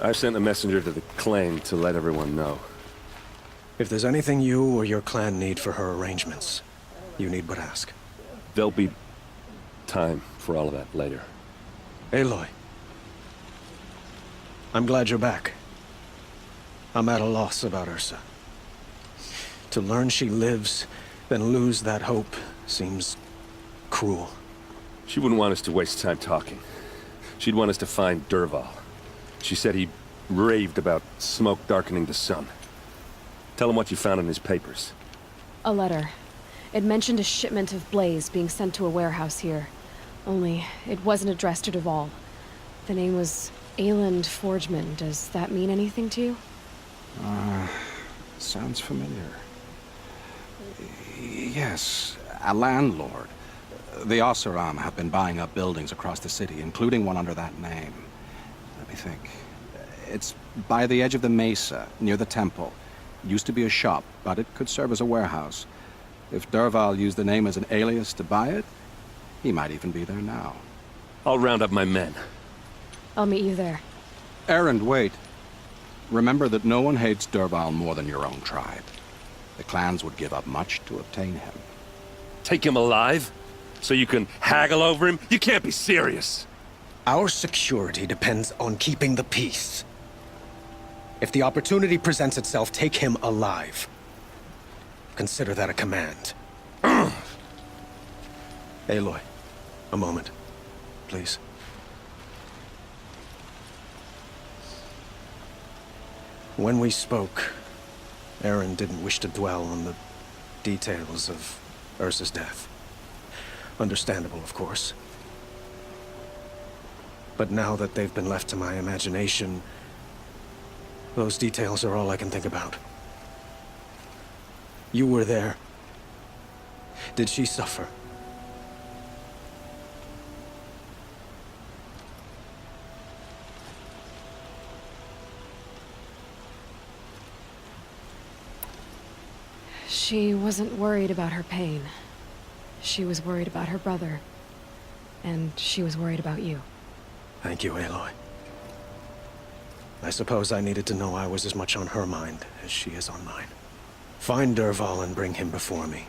I've sent a messenger to the claim to let everyone know. If there's anything you or your clan need for her arrangements, you need but ask. There'll be time for all of that later. Aloy. I'm glad you're back. I'm at a loss about Ursa. To learn she lives, then lose that hope, seems cruel. She wouldn't want us to waste time talking. She'd want us to find Dervahl. She said he raved about smoke darkening the sun. Tell him what you found in his papers. A letter. It mentioned a shipment of blaze being sent to a warehouse here. Only, it wasn't addressed to Dervahl. The name was Ayland Forgeman. Does that mean anything to you? Sounds familiar. Yes, a landlord. The Oseram have been buying up buildings across the city, including one under that name. Let me think. It's by the edge of the mesa, near the temple. Used to be a shop, but it could serve as a warehouse. If Dervahl used the name as an alias to buy it, he might even be there now. I'll round up my men. I'll meet you there. Erend, wait. Remember that no one hates Dervahl more than your own tribe. The clans would give up much to obtain him. Take him alive? So you can haggle over him? You can't be serious! Our security depends on keeping the peace. If the opportunity presents itself, take him alive. Consider that a command. Aloy, a moment, please. When we spoke, Erend didn't wish to dwell on the details of Ursa's death. Understandable, of course. But now that they've been left to my imagination, those details are all I can think about. You were there. Did she suffer? She wasn't worried about her pain. She was worried about her brother. And she was worried about you. Thank you, Aloy. I suppose I needed to know I was as much on her mind as she is on mine. Find Dervahl and bring him before me.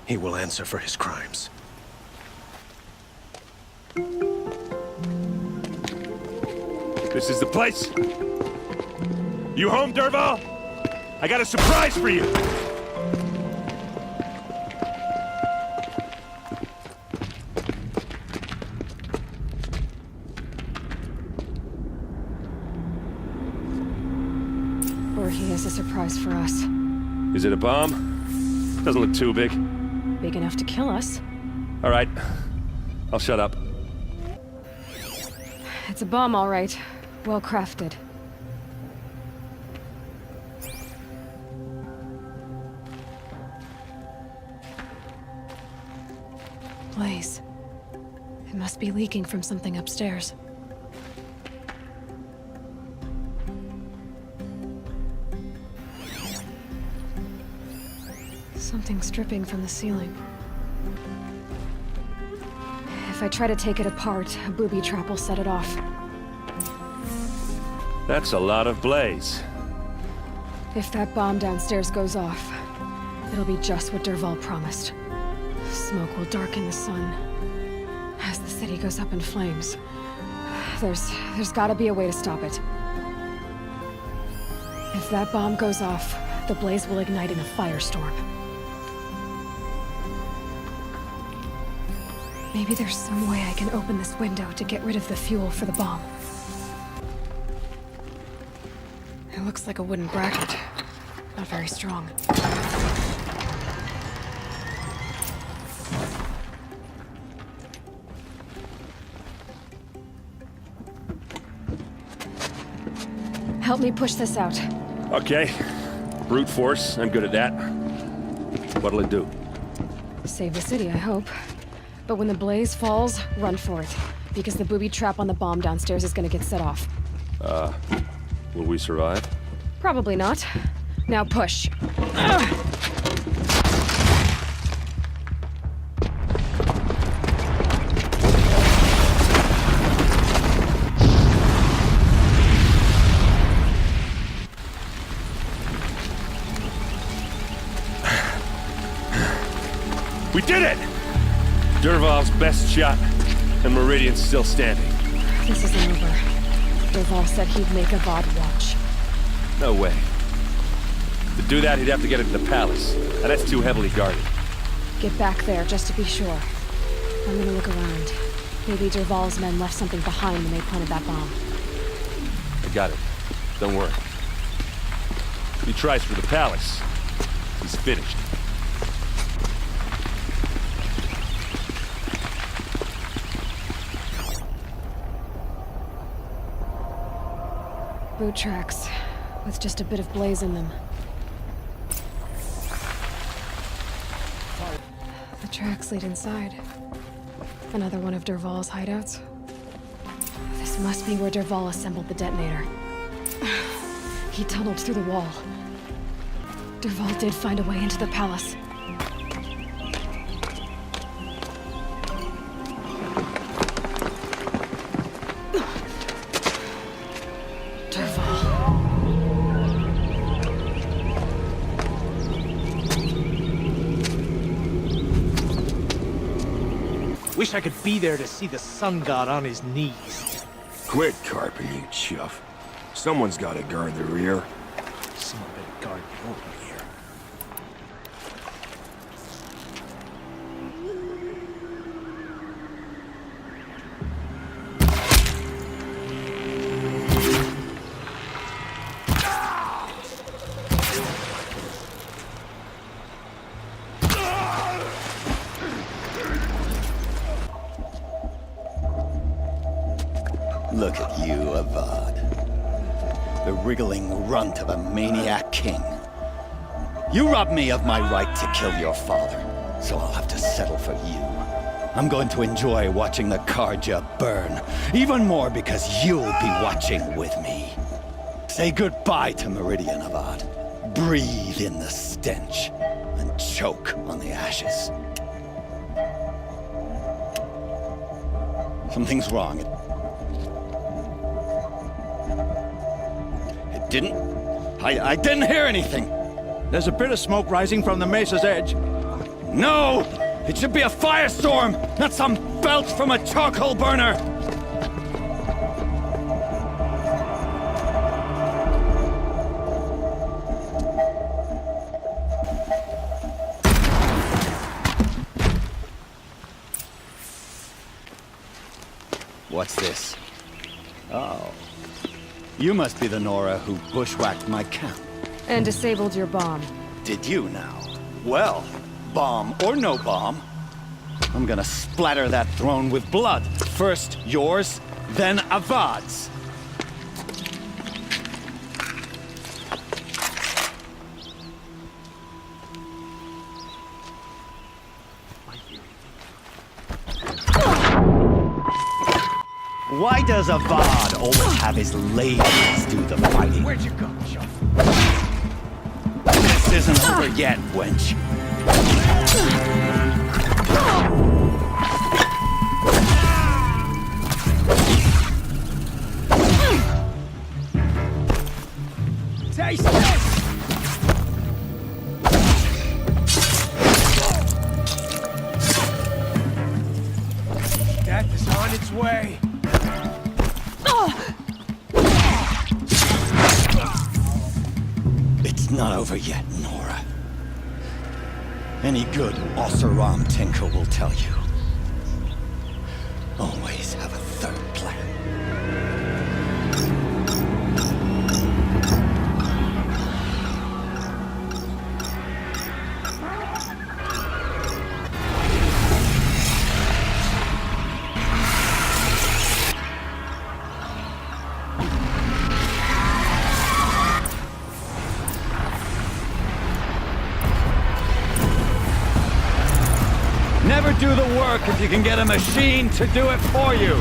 He will answer for his crimes. This is the place! You home, Dervahl? I got a surprise for you! Or he has a surprise for us. Is it a bomb? Doesn't look too big. Big enough to kill us. All right. I'll shut up. It's a bomb, all right. Well crafted. Blaze. It must be leaking from something upstairs. Something's dripping from the ceiling. If I try to take it apart, a booby trap will set it off. That's a lot of blaze. If that bomb downstairs goes off, it'll be just what Dervahl promised. Smoke will darken the sun as the city goes up in flames. There's gotta be a way to stop it. If that bomb goes off, the blaze will ignite in a firestorm. Maybe there's some way I can open this window to get rid of the fuel for the bomb. It looks like a wooden bracket. Not very strong. Help me push this out. Okay. Brute force, I'm good at that. What'll it do? Save the city, I hope. But when the blaze falls, run for it. Because the booby trap on the bomb downstairs is gonna get set off. Will we survive? Probably not. Now push. We did it! Dervahl's best shot, and Meridian's still standing. This isn't over. Dervahl said he'd make Avad watch. No way. To do that, he'd have to get into the palace, and that's too heavily guarded. Get back there, just to be sure. I'm gonna look around. Maybe Dervahl's men left something behind when they planted that bomb. I got it. Don't worry. If he tries for the palace, he's finished. Boot tracks, with just a bit of blaze in them. The tracks lead inside. Another one of Dervahl's hideouts. This must be where Dervahl assembled the detonator. He tunneled through the wall. Dervahl did find a way into the palace. Wish I could be there to see the sun god on his knees. Quit carping, you chuff. Someone's gotta guard the rear. Someone better guard the over here. Look at you, Avad. The wriggling runt of a maniac king. You robbed me of my right to kill your father, so I'll have to settle for you. I'm going to enjoy watching the Karja burn, even more because you'll be watching with me. Say goodbye to Meridian, Avad. Breathe in the stench, and choke on the ashes. Something's wrong. I didn't hear anything. There's a bit of smoke rising from the mesa's edge. No! It should be a firestorm, not some belch from a charcoal burner! What's this? Oh. You must be the Nora who bushwhacked my camp. And disabled your bomb. Did you now? Well, bomb or no bomb, I'm gonna splatter that throne with blood. First yours, then Avad's. Why does Avad always have his ladies do the fighting? Where'd you go, Chuff? This isn't over yet, wench. Taste this! Death is on its way. It's not over yet, Nora. Any good Oseram tinker will tell you. Always have a third plan. Never do the work if you can get a machine to do it for you.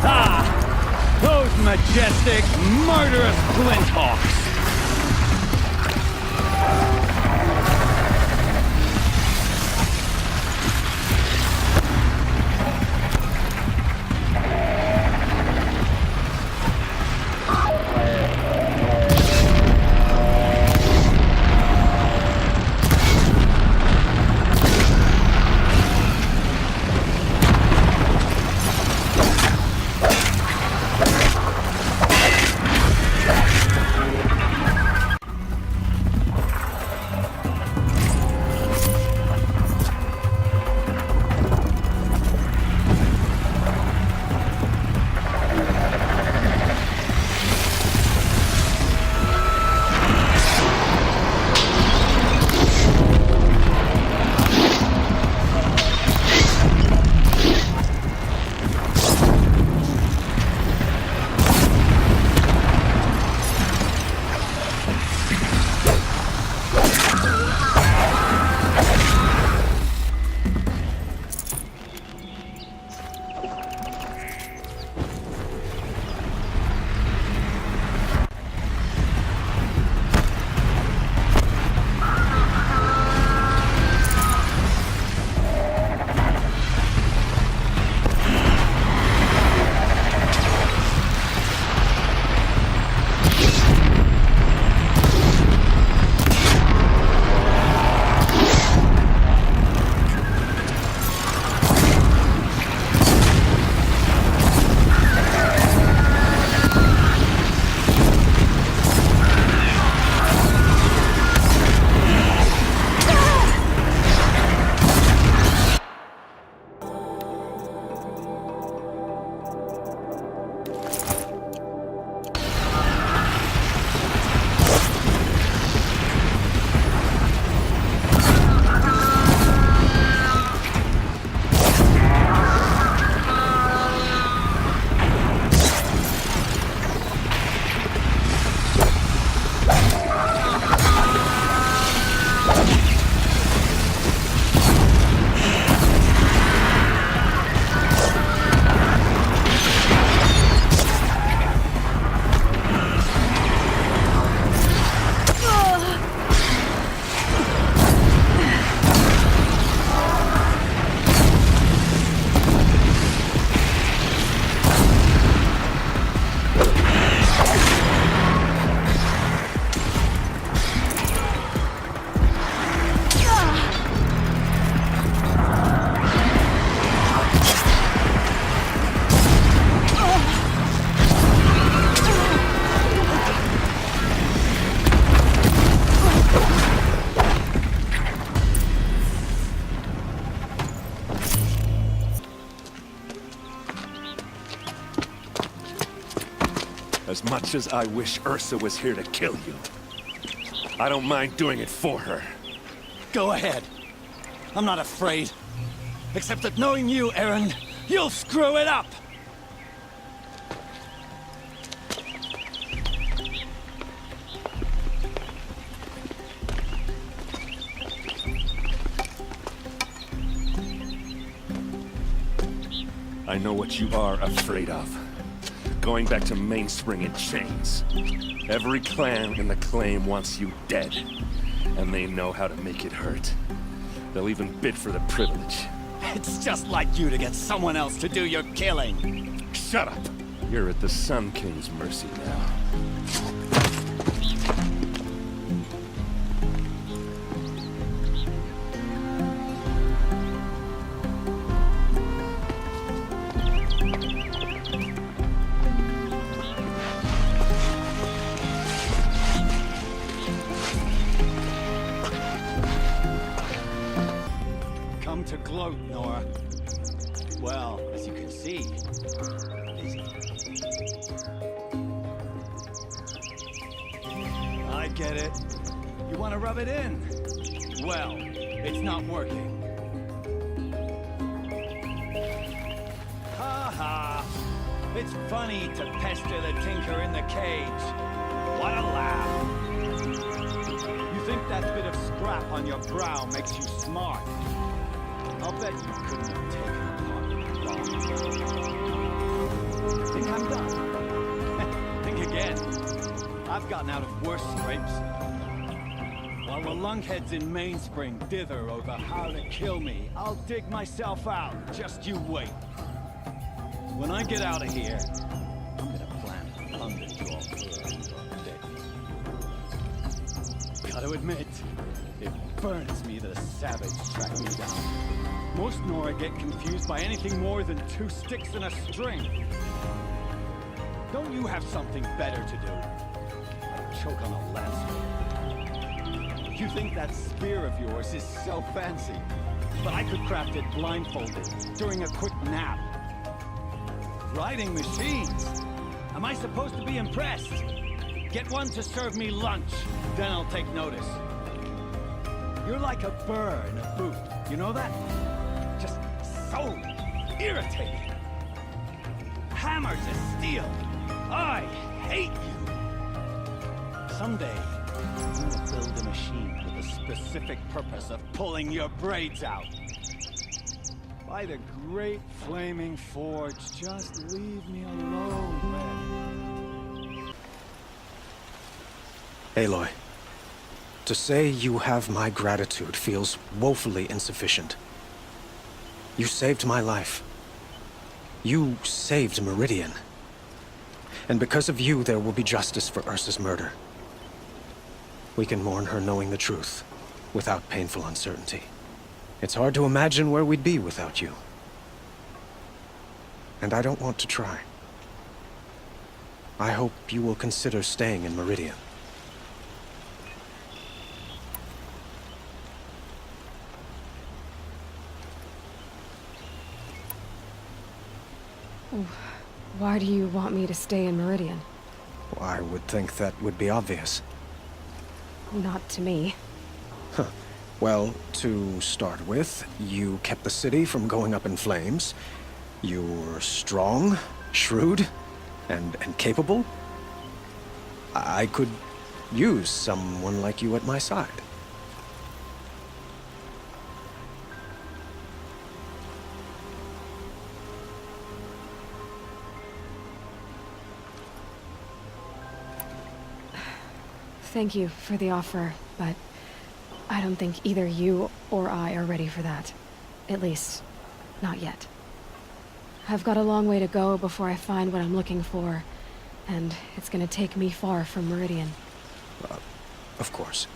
Ah! Those majestic, murderous flinthawks! Much as I wish Ursa was here to kill you, I don't mind doing it for her. Go ahead. I'm not afraid. Except that knowing you, Aaron, you'll screw it up! I know what you are afraid of. Going back to Mainspring in chains. Every clan in the claim wants you dead. And they know how to make it hurt. They'll even bid for the privilege. It's just like you to get someone else to do your killing. Shut up! You're at the Sun King's mercy now. Come to gloat, Nora. Well, as you can see, busy. I get it. You want to rub it in? Well, it's not working. Ha ha! It's funny to pester the tinker in the cage. What a laugh! You think that bit of scrap on your brow makes you smart? I'll bet you couldn't have taken apart the bomb. Think I'm done? Think again. I've gotten out of worse scrapes. While the lunkheads in Mainspring dither over how to kill me, I'll dig myself out. Just you wait. When I get out of here, I'm gonna plant a underjaw burr in your dick. Gotta admit, it burns me that a savage tracked me down. Most Nora get confused by anything more than 2 sticks and a string. Don't you have something better to do? Like choke on a lancer. You think that spear of yours is so fancy, but I could craft it blindfolded during a quick nap. Riding machines? Am I supposed to be impressed? Get one to serve me lunch, then I'll take notice. You're like a burr in a boot, you know that? Just so irritating. Hammer to steel. I hate you. Someday, I'm gonna build a machine with a specific purpose of pulling your braids out. By the great flaming forge, just leave me alone, man. Aloy, to say you have my gratitude feels woefully insufficient. You saved my life. You saved Meridian. And because of you, there will be justice for Ursa's murder. We can mourn her knowing the truth, without painful uncertainty. It's hard to imagine where we'd be without you. And I don't want to try. I hope you will consider staying in Meridian. Why do you want me to stay in Meridian? I would think that would be obvious. Not to me. Well, to start with, you kept the city from going up in flames. You were strong, shrewd, and capable. I could use someone like you at my side. Thank you for the offer, but I don't think either you or I are ready for that. At least, not yet. I've got a long way to go before I find what I'm looking for, and it's gonna take me far from Meridian. Of course.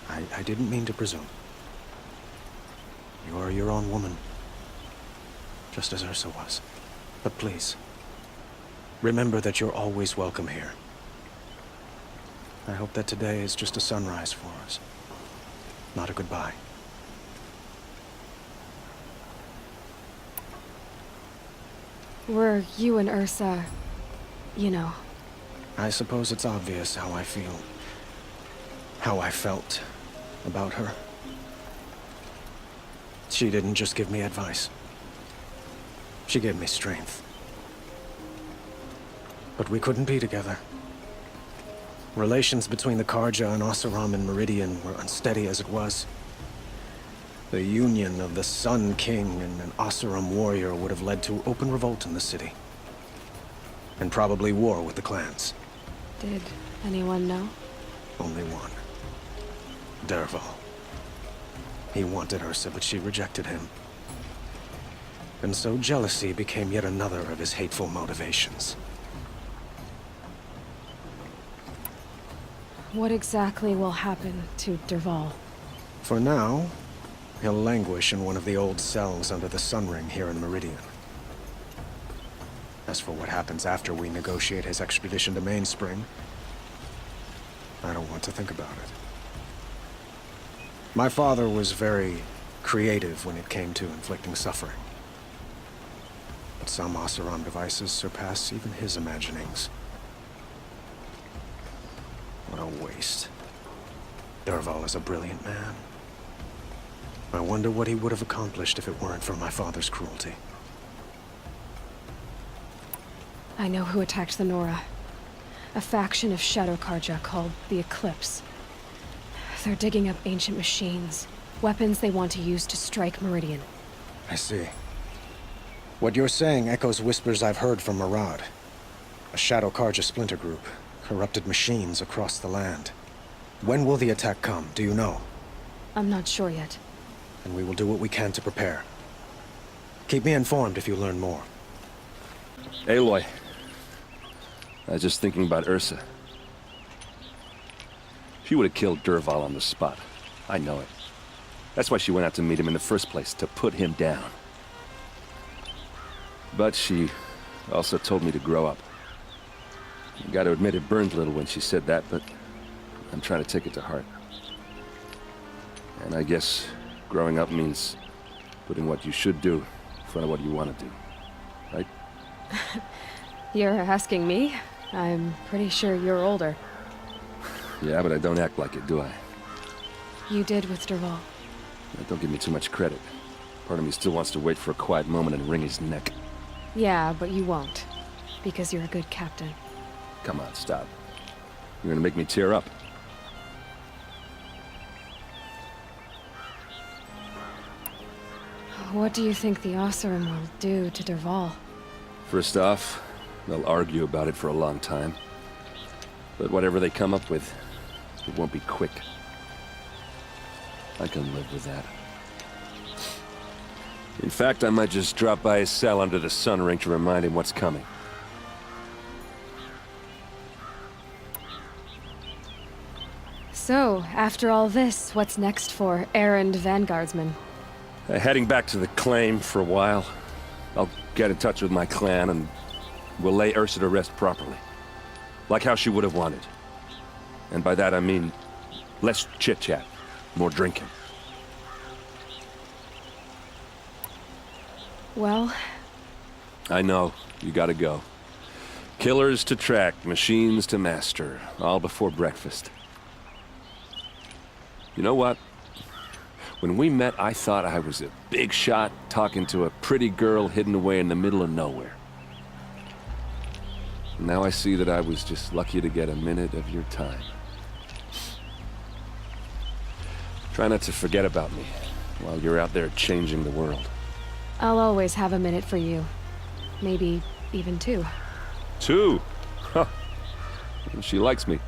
I didn't mean to presume. You're your own woman. Just as Ursa was. But please, remember that you're always welcome here. I hope that today is just a sunrise for us. Not a goodbye. Were you and Ursa, you know, I suppose it's obvious how I feel. How I felt about her. She didn't just give me advice. She gave me strength. But we couldn't be together. Relations between the Karja and Oseram and Meridian were unsteady as it was. The union of the Sun King and an Oseram warrior would have led to open revolt in the city. And probably war with the clans. Did anyone know? Only one. Dervahl. He wanted Ursa, but she rejected him. And so jealousy became yet another of his hateful motivations. What exactly will happen to Dervahl? For now, he'll languish in one of the old cells under the Sun Ring here in Meridian. As for what happens after we negotiate his extradition to Mainspring, I don't want to think about it. My father was very creative when it came to inflicting suffering. But some Oseram devices surpass even his imaginings. What a waste. Dervahl is a brilliant man. I wonder what he would have accomplished if it weren't for my father's cruelty. I know who attacked the Nora. A faction of Shadow Karja called the Eclipse. They're digging up ancient machines, weapons they want to use to strike Meridian. I see. What you're saying echoes whispers I've heard from Murad. A Shadow Karja splinter group, corrupted machines across the land. When will the attack come, do you know? I'm not sure yet. And we will do what we can to prepare. Keep me informed if you learn more. Aloy. I was just thinking about Ursa. She would have killed Dervahl on the spot. I know it. That's why she went out to meet him in the first place, to put him down. But she also told me to grow up. I gotta admit it burned a little when she said that, but I'm trying to take it to heart. And I guess growing up means putting what you should do in front of what you want to do. Right? You're asking me? I'm pretty sure you're older. Yeah, but I don't act like it, do I? You did with Dervahl. Don't give me too much credit. Part of me still wants to wait for a quiet moment and wring his neck. Yeah, but you won't. Because you're a good captain. Come on, stop. You're gonna make me tear up. What do you think the Oseram will do to Dervahl? First off, they'll argue about it for a long time. But whatever they come up with, it won't be quick. I can live with that. In fact, I might just drop by his cell under the Sun Ring to remind him what's coming. So, after all this, what's next for errand vanguardsman? Heading back to the claim for a while. I'll get in touch with my clan and we'll lay Ursa to rest properly. Like how she would have wanted. And by that I mean less chit-chat, more drinking. Well, I know, you gotta go. Killers to track, machines to master, all before breakfast. You know what? When we met, I thought I was a big shot talking to a pretty girl hidden away in the middle of nowhere. Now I see that I was just lucky to get a minute of your time. Try not to forget about me while you're out there changing the world. I'll always have a minute for you. Maybe even two. 2? Huh. She likes me.